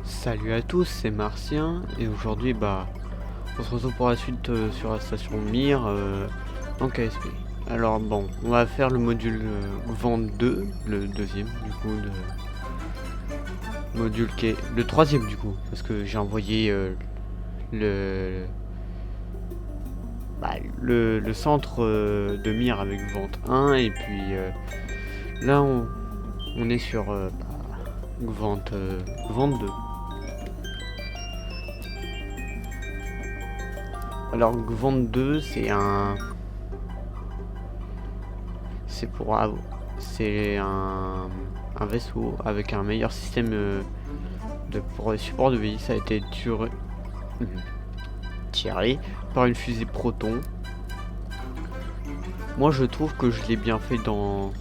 Salut à tous, c'est Martien et aujourd'hui on se retrouve pour la suite sur la station Mir en KSP. Alors bon, on va faire le module vente 2, le deuxième du coup de module qui est le troisième du coup, parce que j'ai envoyé le, le centre de Mir avec vente 1 et puis là on est sur vente 2. Alors vente 2 c'est un vaisseau avec un meilleur système pour le support de vie. Ça a été tiré par une fusée Proton. Moi je trouve que je l'ai bien fait dans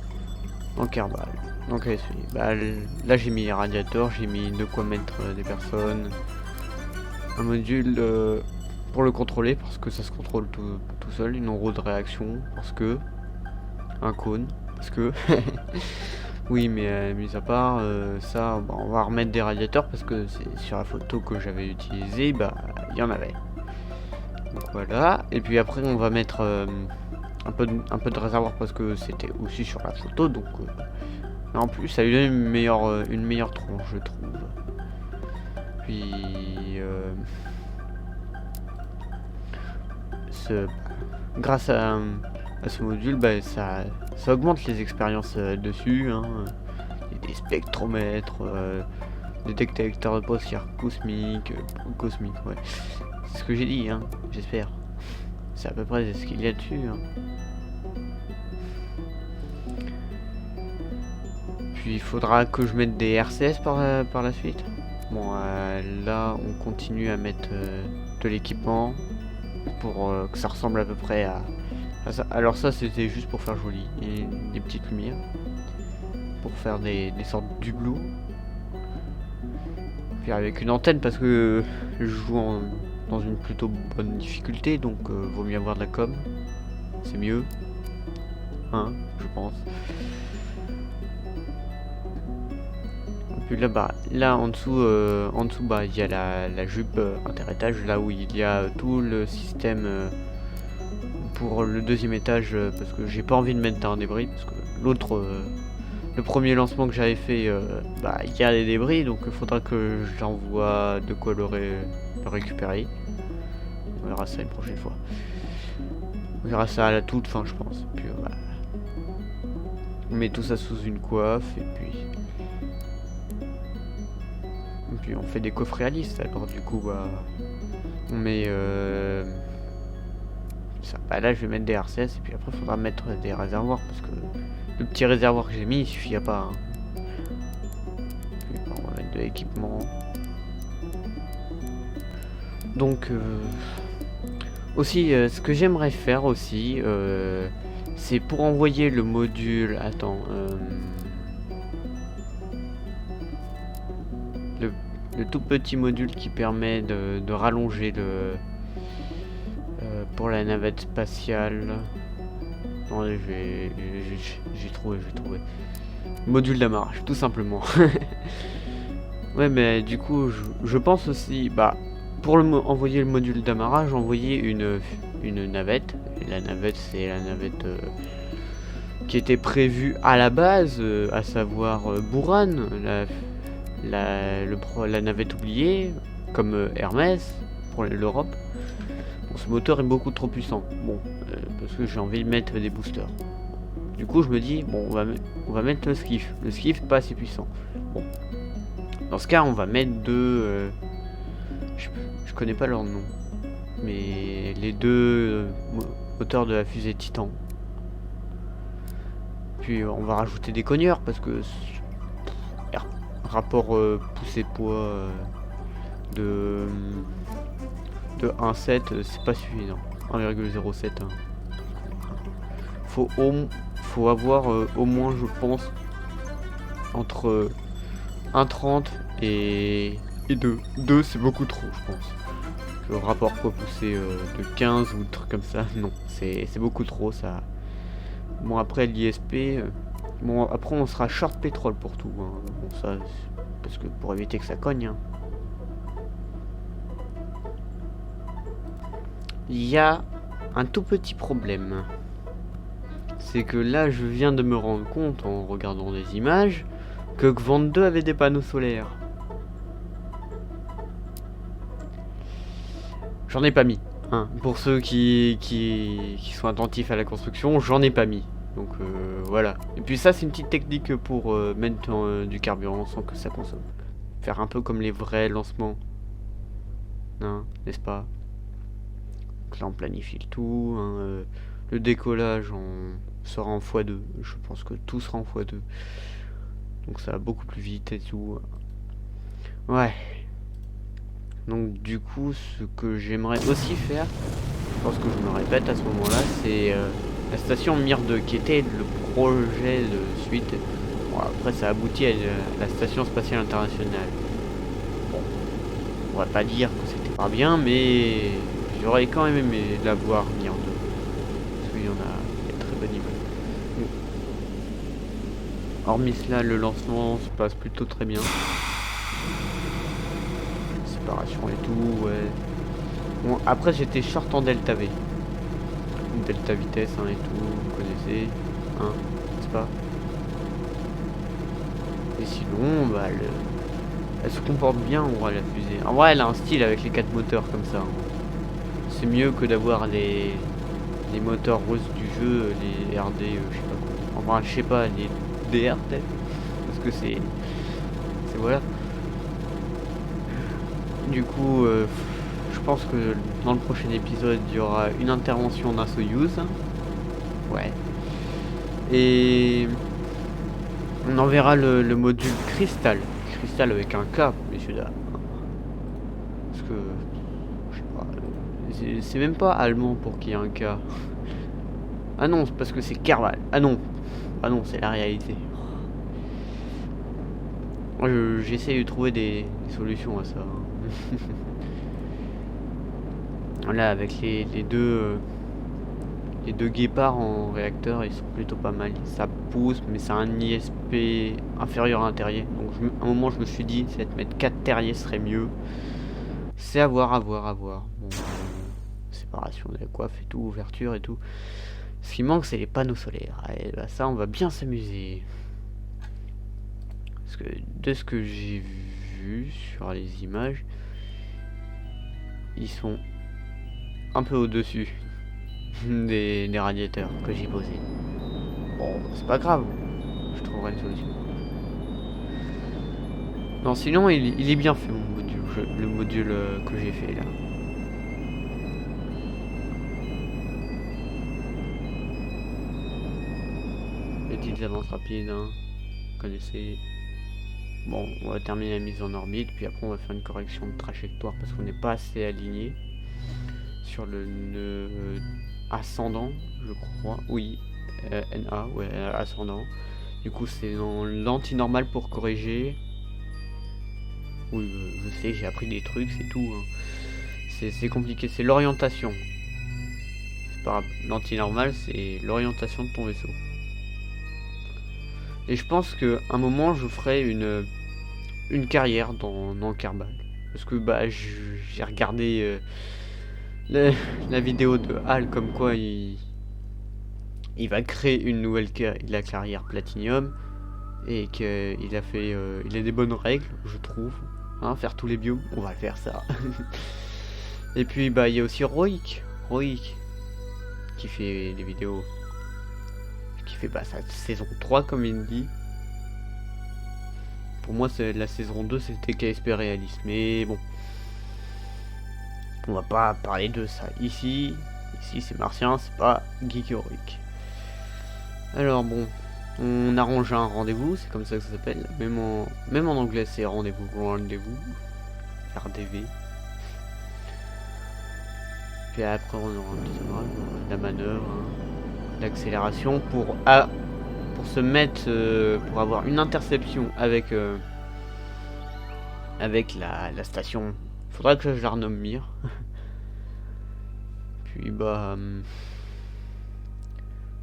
Kerbal. Donc là j'ai mis les radiateurs, j'ai mis de quoi mettre des personnes, un module pour le contrôler parce que ça se contrôle tout seul, une roue de réaction parce que un cône parce que oui, mais mis à part ça, on va remettre des radiateurs parce que c'est sur la photo que j'avais utilisée, il y en avait. Donc voilà, et puis après on va mettre un peu de réservoir parce que c'était aussi sur la photo, donc en plus ça lui donne une meilleure tronche, je trouve. Puis grâce à ce module, ça augmente les expériences dessus, hein. Il y a des spectromètres, des détecteurs de poussière cosmique, ouais. C'est ce que j'ai dit, hein, j'espère. C'est à peu près ce qu'il y a dessus, hein. Puis il faudra que je mette des RCS par la suite. Bon, là on continue à mettre de l'équipement pour que ça ressemble à peu près à ça. Alors ça c'était juste pour faire joli, et des petites lumières pour faire des sortes d'hublots, puis avec une antenne parce que je joue dans une plutôt bonne difficulté, donc vaut mieux avoir de la com, c'est mieux, hein, je pense. Et puis là en dessous il y a la jupe interétage, là où il y a tout le système pour le deuxième étage, parce que j'ai pas envie de mettre un débris parce que le premier lancement que j'avais fait, il y a des débris, donc il faudra que j'envoie de quoi le récupérer. On verra ça une prochaine fois. On verra ça à la toute fin, je pense. Puis voilà. On met tout ça sous une coiffe et puis on fait des coffres réalistes. Alors du coup, on met ça. Là, je vais mettre des RCS et puis après, il faudra mettre des réservoirs parce que le petit réservoir que j'ai mis, il suffit pas. Hein. Puis, on va mettre de l'équipement. Donc, aussi, ce que j'aimerais faire aussi, c'est pour envoyer le module. Attends. Le tout petit module qui permet de rallonger pour la navette spatiale. Non, j'ai trouvé. Module d'amarrage, tout simplement. Ouais, mais du coup, je pense aussi, pour envoyer le module d'amarrage, envoyer une navette. Et la navette, c'est la navette qui était prévue à la base, à savoir Buran, la navette oubliée, comme Hermès pour l'Europe. Bon, ce moteur est beaucoup trop puissant. Bon, parce que j'ai envie de mettre des boosters. Du coup, je me dis, bon, on va mettre le skiff. Le skiff, pas assez puissant. Bon, dans ce cas, on va mettre deux. Je connais pas leur nom, mais les deux moteurs de la fusée Titan. Puis on va rajouter des cogneurs parce que rapport poussée poids de 1,7, c'est pas suffisant. 1,07. Hein. Faut avoir au moins, je pense, entre 1,30 et 2. 2 c'est beaucoup trop, je pense. Le rapport poids poussé de 15 ou truc comme ça, non, c'est beaucoup trop ça. Bon, après l'ISP, bon, après on sera short pétrole pour tout, hein. Bon, ça, parce que pour éviter que ça cogne, hein. il y a un tout petit problème. C'est que là, je viens de me rendre compte en regardant des images que Gvant 2 avait des panneaux solaires. J'en ai pas mis. Hein. Pour ceux qui sont attentifs à la construction, j'en ai pas mis. Donc voilà. Et puis ça, c'est une petite technique pour mettre du carburant sans que ça consomme. Faire un peu comme les vrais lancements. Hein, n'est-ce pas? Donc là, on planifie le tout. Hein, le décollage sera en x2. Je pense que tout sera en x2. Donc ça va beaucoup plus vite et tout. Ouais. Donc du coup, ce que j'aimerais aussi faire, je pense que je me répète à ce moment-là, c'est la station Mir 2, qui était le projet de suite. Bon, après, ça aboutit à la station spatiale internationale. Bon, on va pas dire que c'était pas bien, mais j'aurais quand même aimé la voir Mir 2. Parce qu'il y en a des très bonnes images. Bon. Hormis cela, le lancement se passe plutôt très bien. Séparation et tout, ouais. Bon, après j'étais short en delta V. Delta vitesse hein, et tout, vous connaissez, hein, n'est-ce pas? Et sinon, bah, elle se comporte bien en vrai la fusée. En vrai elle a un style avec les 4 moteurs comme ça. Hein. C'est mieux que d'avoir les moteurs russes du jeu, les RD, je sais pas quoi. Enfin je sais pas, les DR peut-être. Parce que c'est voilà. Du coup, je pense que dans le prochain épisode, il y aura une intervention d'un Soyuz. Ouais. Et on enverra le module Cristal. Cristal avec un K, messieurs dames. Parce que, je sais pas, c'est même pas allemand pour qu'il y ait un K. Ah non, c'est parce que c'est Kerval. Ah non, c'est la réalité. Moi, j'essaie de trouver des solutions à ça. Là, avec les deux guépards en réacteur, ils sont plutôt pas mal. Ça pousse, mais c'est un ISP inférieur à un terrier. Donc, à un moment, je me suis dit, c'est de mettre 4 terriers serait mieux. C'est à voir. Bon, séparation de la coiffe et tout, ouverture et tout. Ce qui manque, c'est les panneaux solaires. Et bah, ça, on va bien s'amuser. Parce que de ce que j'ai vu sur les images, ils sont un peu au-dessus des radiateurs que j'ai posés. Bon, c'est pas grave, je trouverai une solution. Non, sinon il est bien fait mon module, le module que j'ai fait là. Petites avances rapides, hein. Vous connaissez. Bon, on va terminer la mise en orbite, puis après on va faire une correction de trajectoire parce qu'on n'est pas assez aligné sur le nœud ascendant, je crois. Oui, NA, ouais, ascendant. Du coup, c'est dans l'anti-normal pour corriger. Oui, je sais, j'ai appris des trucs, c'est tout. Hein. C'est compliqué, c'est l'orientation. C'est pas l'anti-normal, c'est l'orientation de ton vaisseau. Et je pense qu'à un moment, je ferai une carrière dans Kerbal. Parce que bah, j'ai regardé la vidéo de Hal comme quoi il va créer une nouvelle carrière Platinium. Et qu'il a fait il a des bonnes règles, je trouve. Hein, faire tous les biomes, on va faire ça. Et puis bah il y a aussi Roik qui fait des vidéos, qui fait bah sa saison 3 comme il dit. Pour moi c'est la saison 2, c'était KSP réaliste, mais bon, on va pas parler de ça ici c'est Martien, c'est pas Geek Heroic. Alors bon, on arrange un rendez-vous, c'est comme ça que ça s'appelle. Même en anglais, c'est rendez-vous. RDV. Puis après, on aura un deuxième rang, la manœuvre, hein, l'accélération pour se mettre, pour avoir une interception avec la station. Faudra que je la renomme Mir. Puis bah,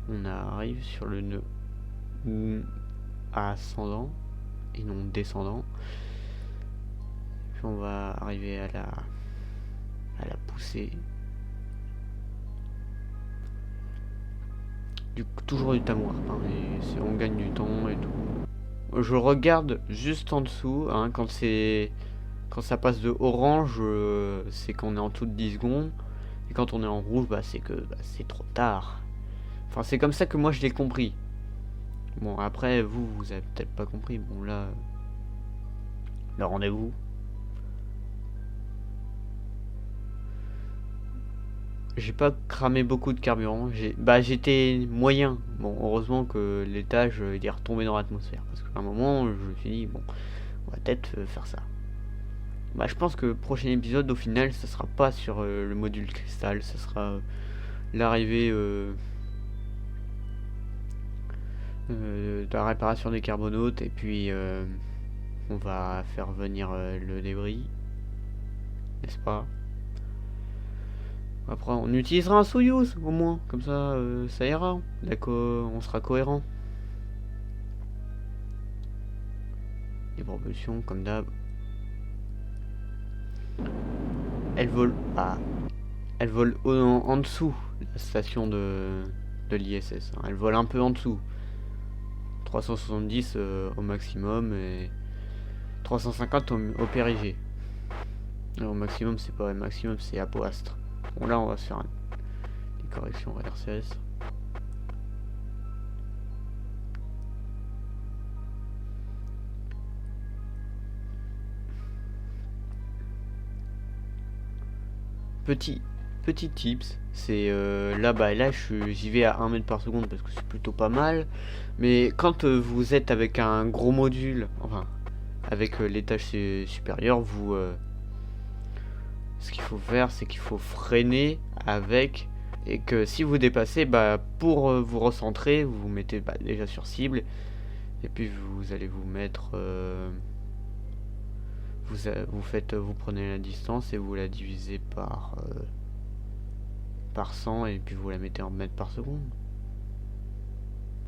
on arrive sur le nœud ascendant et non descendant. Puis on va arriver à la poussée. Toujours du time warp, hein, et on gagne du temps et tout. Je regarde juste en dessous, hein, quand ça passe de orange, c'est qu'on est en dessous de 10 secondes. Et quand on est en rouge, c'est que c'est trop tard. Enfin, c'est comme ça que moi je l'ai compris. Bon, après, vous avez peut-être pas compris. Bon, là, le rendez-vous. J'ai pas cramé beaucoup de carburant. J'étais moyen. Bon, heureusement que l'étage il est retombé dans l'atmosphère. Parce qu'à un moment, je me suis dit, bon, on va peut-être faire ça. Je pense que le prochain épisode, au final, ça sera pas sur le module cristal. Ça sera l'arrivée de la réparation des carbonautes. Et puis, on va faire venir le débris. N'est-ce pas? Après, on utilisera un Soyouz, au moins. Comme ça, ça ira. D'accord, on sera cohérent. Les propulsions, comme d'hab. Elle vole. Elle vole en dessous la station de l'ISS. Elle vole un peu en dessous. 370 au maximum et 350 au périgée. Au maximum, c'est pas le maximum, c'est apoastre. Bon, là, on va se faire des corrections RCS. Petit tips, c'est là j'y vais à 1 mètre par seconde parce que c'est plutôt pas mal. Mais quand vous êtes avec un gros module, enfin avec l'étage supérieur, ce qu'il faut faire, c'est qu'il faut freiner avec, et que si vous dépassez, pour vous recentrer, vous vous mettez déjà sur cible, et puis vous allez vous mettre vous prenez la distance et vous la divisez par 100 et puis vous la mettez en mètres par seconde.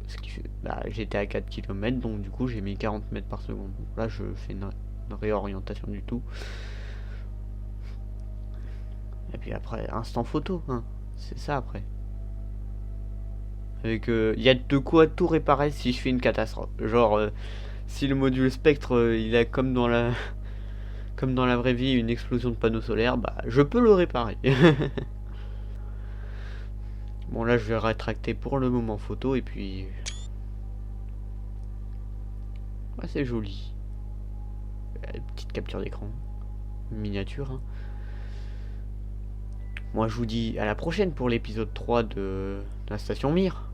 Ce qui fait, j'étais à 4 km, donc du coup j'ai mis 40 mètres par seconde. Donc là je fais une réorientation du tout. Et puis après, instant photo, hein. C'est ça après. Avec il y a de quoi tout réparer si je fais une catastrophe. Genre si le module spectre il a comme dans la vraie vie une explosion de panneaux solaires, je peux le réparer. Bon, là je vais rétracter pour le moment photo et puis c'est joli. Petite capture d'écran miniature, hein. Moi je vous dis à la prochaine pour l'épisode 3 de la station Mir.